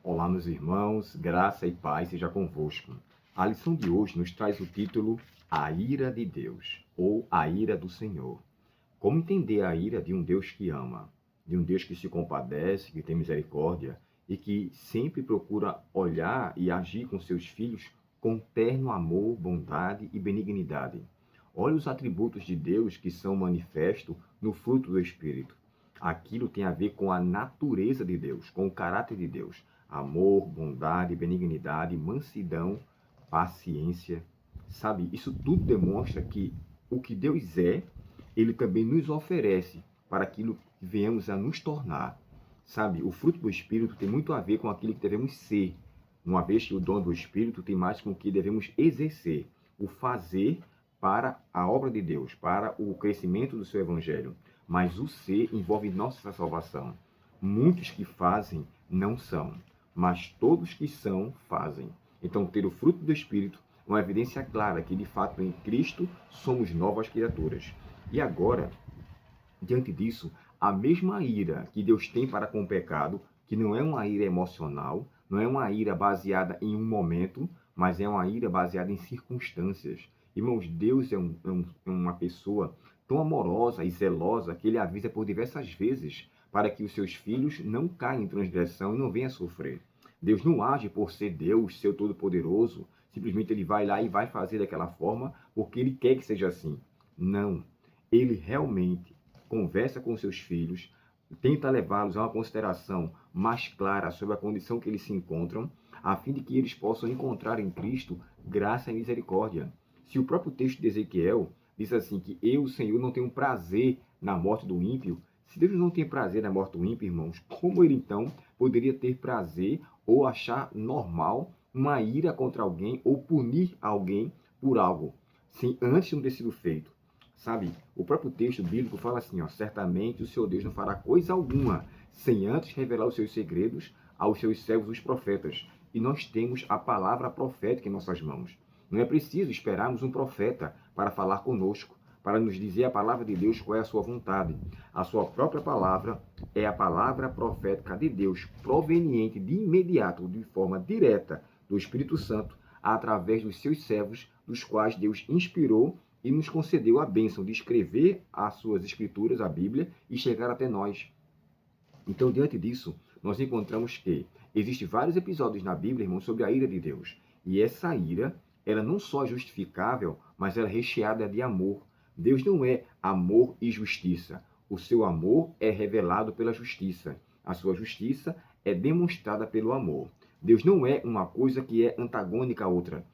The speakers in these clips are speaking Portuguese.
Olá, meus irmãos, graça e paz seja convosco. A lição de hoje nos traz o título A Ira de Deus, ou A Ira do Senhor. Como entender a ira de um Deus que ama, de um Deus que se compadece, que tem misericórdia e que sempre procura olhar e agir com seus filhos com terno amor, bondade e benignidade. Olhe os atributos de Deus que são manifestos no fruto do Espírito. Aquilo tem a ver com a natureza de Deus, com o caráter de Deus. Amor, bondade, benignidade, mansidão, paciência. Sabe, isso tudo demonstra que o que Deus é, Ele também nos oferece para aquilo que venhamos a nos tornar. Sabe, o fruto do Espírito tem muito a ver com aquilo que devemos ser, uma vez que o dom do Espírito tem mais com o que devemos exercer, o fazer para a obra de Deus, para o crescimento do seu Evangelho. Mas o ser envolve nossa salvação. Muitos que fazem não são, mas todos que são, fazem. Então, ter o fruto do Espírito é uma evidência clara que, de fato, em Cristo somos novas criaturas. E agora, diante disso, a mesma ira que Deus tem para com o pecado, que não é uma ira emocional, não é uma ira baseada em um momento, mas é uma ira baseada em circunstâncias. Irmãos, Deus é uma pessoa tão amorosa e zelosa que Ele avisa por diversas vezes para que os seus filhos não caiam em transgressão e não venham a sofrer. Deus não age por ser Deus, ser todo-poderoso, simplesmente Ele vai lá e vai fazer daquela forma porque Ele quer que seja assim. Não. Ele realmente conversa com seus filhos, tenta levá-los a uma consideração mais clara sobre a condição que eles se encontram, a fim de que eles possam encontrar em Cristo graça e misericórdia. Se o próprio texto de Ezequiel diz assim que eu, Senhor, não tenho prazer na morte do ímpio, se Deus não tem prazer na morte do ímpio, irmãos, como ele então poderia ter prazer ou achar normal uma ira contra alguém ou punir alguém por algo, sem antes não ter sido feito? Sabe, o próprio texto bíblico fala assim, ó, certamente o seu Deus não fará coisa alguma, sem antes revelar os seus segredos aos seus servos, os profetas. E nós temos a palavra profética em nossas mãos. Não é preciso esperarmos um profeta para falar conosco, para nos dizer a palavra de Deus, qual é a sua vontade. A sua própria palavra é a palavra profética de Deus, proveniente de imediato, de forma direta, do Espírito Santo, através dos seus servos, dos quais Deus inspirou e nos concedeu a bênção de escrever as suas escrituras, a Bíblia, e chegar até nós. Então, diante disso, nós encontramos que existem vários episódios na Bíblia, irmãos, sobre a ira de Deus. E essa ira, ela não só é justificável, mas ela é recheada de amor. Deus não é amor e justiça. O seu amor é revelado pela justiça. A sua justiça é demonstrada pelo amor. Deus não é uma coisa que é antagônica à outra.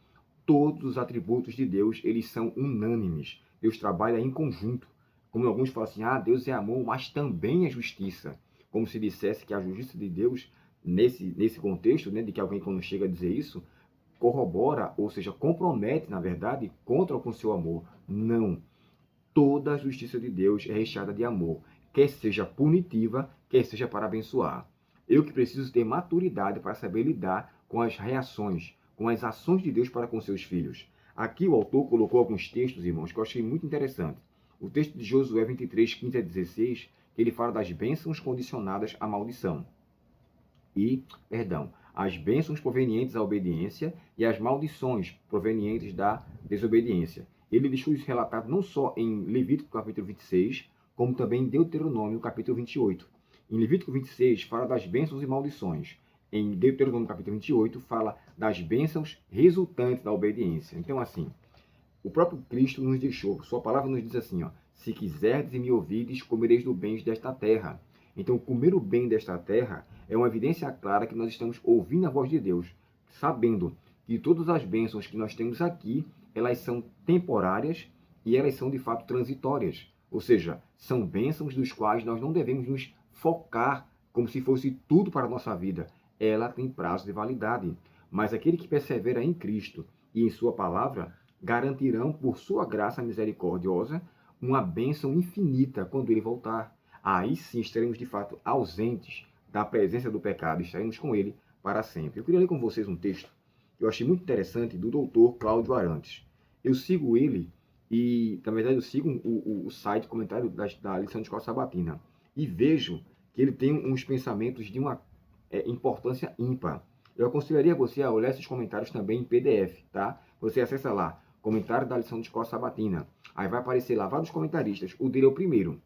Todos os atributos de Deus, eles são unânimes. Deus trabalha em conjunto. Como alguns falam assim, Deus é amor, mas também é justiça. Como se dissesse que a justiça de Deus, nesse contexto, né, de que alguém quando chega a dizer isso, corrobora, ou seja, compromete, na verdade, contra com o seu amor. Não. Toda a justiça de Deus é recheada de amor, quer seja punitiva, quer seja para abençoar. Eu que preciso ter maturidade para saber lidar com as reações, com as ações de Deus para com seus filhos. Aqui o autor colocou alguns textos, irmãos, que eu achei muito interessante. O texto de Josué 23, 15 a 16, que ele fala das bênçãos condicionadas à maldição. As bênçãos provenientes da obediência e as maldições provenientes da desobediência. Ele deixou isso relatado não só em Levítico capítulo 26, como também em Deuteronômio capítulo 28. Em Levítico 26 fala das bênçãos e maldições. Em Deuteronômio capítulo 28 fala das bênçãos resultantes da obediência. Então, assim, o próprio Cristo nos deixou, sua palavra nos diz assim, ó, se quiserdes e me ouvides, comereis do bem desta terra. Então, comer o bem desta terra é uma evidência clara que nós estamos ouvindo a voz de Deus, sabendo que todas as bênçãos que nós temos aqui, elas são temporárias e elas são de fato transitórias. Ou seja, são bênçãos dos quais nós não devemos nos focar como se fosse tudo para a nossa vida. Ela tem prazo de validade. Mas aquele que persevera em Cristo e em sua palavra, garantirão por sua graça misericordiosa uma bênção infinita quando ele voltar. Aí sim estaremos de fato ausentes da presença do pecado, estaremos com ele para sempre. Eu queria ler com vocês um texto que eu achei muito interessante do doutor Cláudio Arantes. Eu sigo ele e, na verdade, eu sigo o site, comentário da lição de escola sabatina e vejo que ele tem uns pensamentos de uma importância ímpar. Eu aconselharia você a olhar esses comentários também em PDF, tá? Você acessa lá, comentário da lição de escola sabatina. Aí vai aparecer lá vários comentaristas. O dele é o primeiro.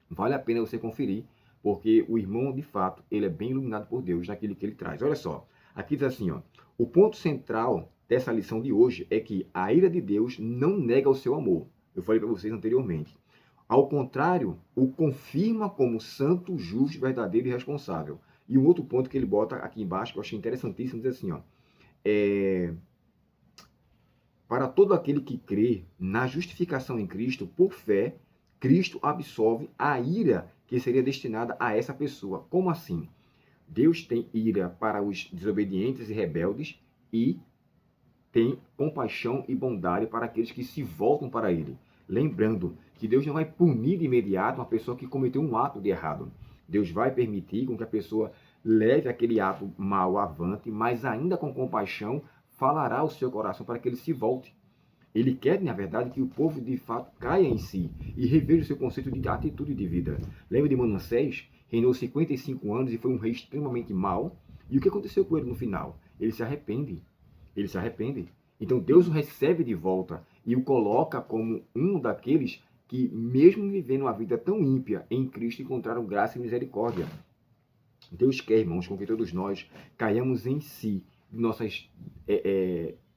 Vale a pena você conferir, porque o irmão, de fato, ele é bem iluminado por Deus naquilo que ele traz. Olha só, aqui diz assim, ó, o ponto central dessa lição de hoje é que a ira de Deus não nega o seu amor. Eu falei para vocês anteriormente. Ao contrário, o confirma como santo, justo, verdadeiro e responsável. E um outro ponto que ele bota aqui embaixo, que eu achei interessantíssimo, diz assim, ó, para todo aquele que crê na justificação em Cristo, por fé, Cristo absolve a ira que seria destinada a essa pessoa. Como assim? Deus tem ira para os desobedientes e rebeldes e tem compaixão e bondade para aqueles que se voltam para Ele. Lembrando que Deus não vai punir de imediato uma pessoa que cometeu um ato de errado. Deus vai permitir com que a pessoa leve aquele ato mal avante, mas ainda com compaixão falará ao seu coração para que ele se volte. Ele quer, na verdade, que o povo de fato caia em si e reveja o seu conceito de atitude de vida. Lembra de Manassés? Reinou 55 anos e foi um rei extremamente mau. E o que aconteceu com ele no final? Ele se arrepende. Ele se arrepende. Então Deus o recebe de volta e o coloca como um daqueles que, mesmo vivendo uma vida tão ímpia, em Cristo encontraram graça e misericórdia. Deus quer, irmãos, com que todos nós caiamos em si de nossos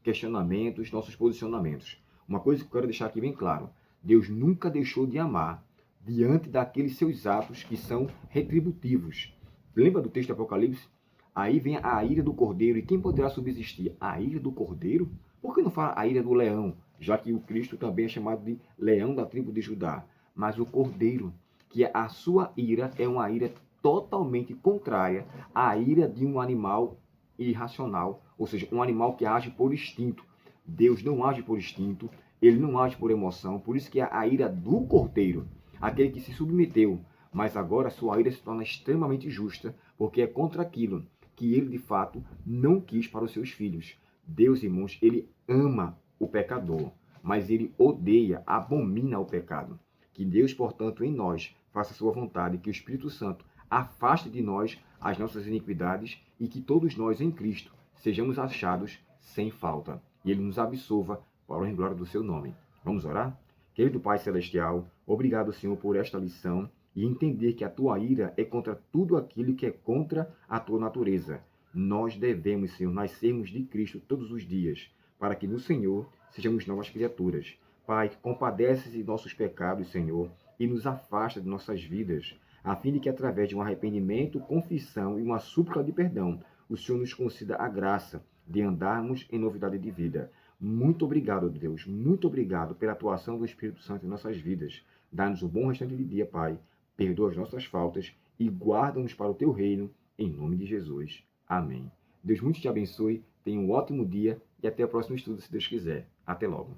questionamentos, nossos posicionamentos. Uma coisa que eu quero deixar aqui bem claro: Deus nunca deixou de amar diante daqueles seus atos que são retributivos. Lembra do texto do Apocalipse? Aí vem a ira do cordeiro. E quem poderá subsistir? A ira do cordeiro? Por que não fala a ira do leão? Já que o Cristo também é chamado de leão da tribo de Judá. Mas o cordeiro, que a sua ira é uma ira totalmente contrária à ira de um animal irracional, ou seja, um animal que age por instinto. Deus não age por instinto, ele não age por emoção, por isso que é a ira do cordeiro, aquele que se submeteu, mas agora sua ira se torna extremamente justa, porque é contra aquilo que ele de fato não quis para os seus filhos. Deus, irmãos, ele ama o pecador, mas ele odeia, abomina o pecado. Que Deus, portanto, em nós faça a sua vontade, que o Espírito Santo afaste de nós as nossas iniquidades e que todos nós em Cristo sejamos achados sem falta. E Ele nos absolva para a honra e glória do seu nome. Vamos orar? Querido Pai Celestial, obrigado, Senhor, por esta lição e entender que a tua ira é contra tudo aquilo que é contra a tua natureza. Nós devemos, Senhor, nascermos de Cristo todos os dias, para que no Senhor sejamos novas criaturas. Pai, compadece de nossos pecados, Senhor, e nos afasta de nossas vidas, a fim de que, através de um arrependimento, confissão e uma súplica de perdão, o Senhor nos conceda a graça de andarmos em novidade de vida. Muito obrigado, Deus. Muito obrigado pela atuação do Espírito Santo em nossas vidas. Dá-nos um bom restante de dia, Pai. Perdoa as nossas faltas e guarda-nos para o teu reino, em nome de Jesus. Amém. Deus muito te abençoe, tenha um ótimo dia e até o próximo estudo, se Deus quiser. Até logo.